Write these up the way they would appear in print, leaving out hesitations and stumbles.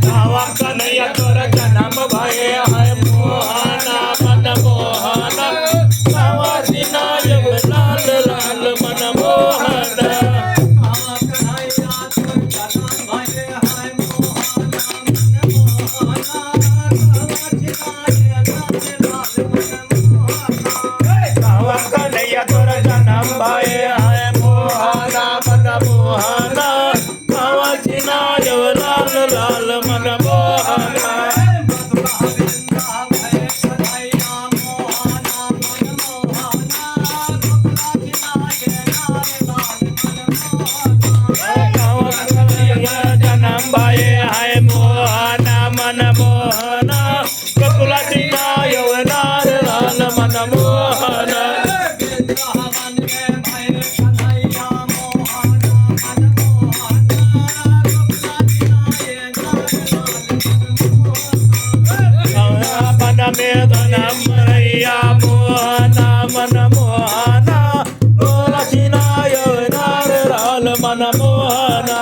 गावा कन्हैया तोर जन्म भये है मोहना मन मोहना गावा सिना जब लाल लाल मन मोहना गावा कन्हैया तोर जन्म भये है मोहना मन मोहना गावा सिना जब लाल लाल मन मोहना जन्म भये है मोहना मन मोहना गोकुलाची यवनार लाल मन मोहना मन में धनम रैया मोहना मन मोहना गोकुलाची यवनार लाल मन मोहना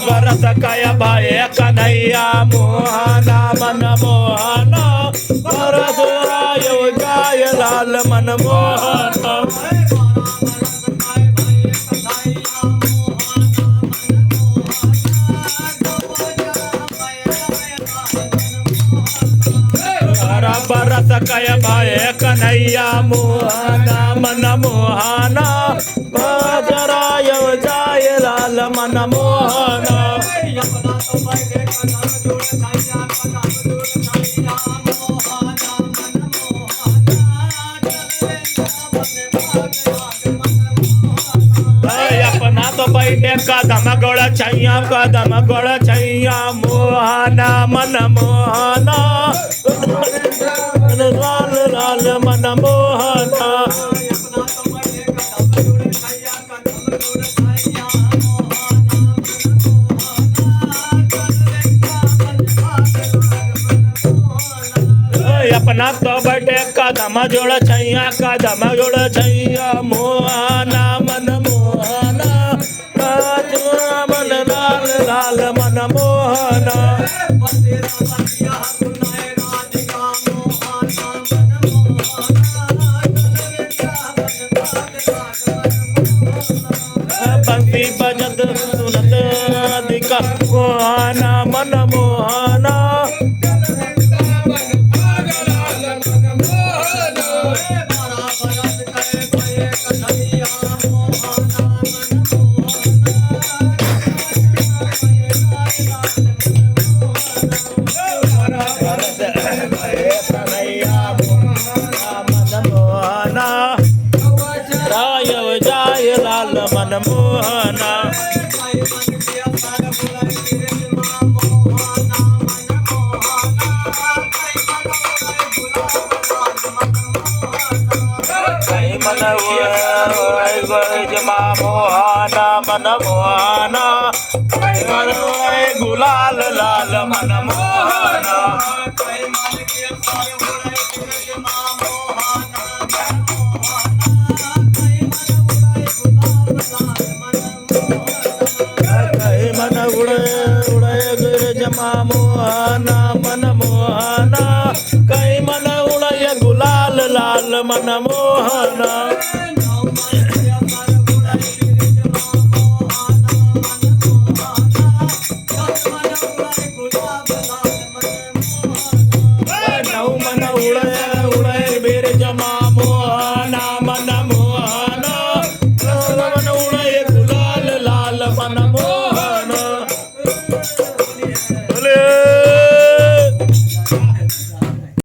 बरस काय भाई कन्हैया मोहना मन मोहना बरस रायो जाय लाल मन मोहना बरस काय भाई कन्हैया मोहना मन मोहना बरस रायो जाय लाल मन मोहना अपना तो बैठे कदम गड़ छैया मोहना मन मोहना लाल लाल मन मोहना अपना तो बैठे कदम जोड़ छैया मोहना मन मोहना मन लाल लाल मन मोहना बंसी बजत सुनत अधिका मोहना मन मोहना मन मोहना मन जमा मोहना मन मोहना मन गुलाल लाल मन मोहना मन उड़े जमा मोहना मन मोहना कई मन उड़े गुलाल लाल मन मोहना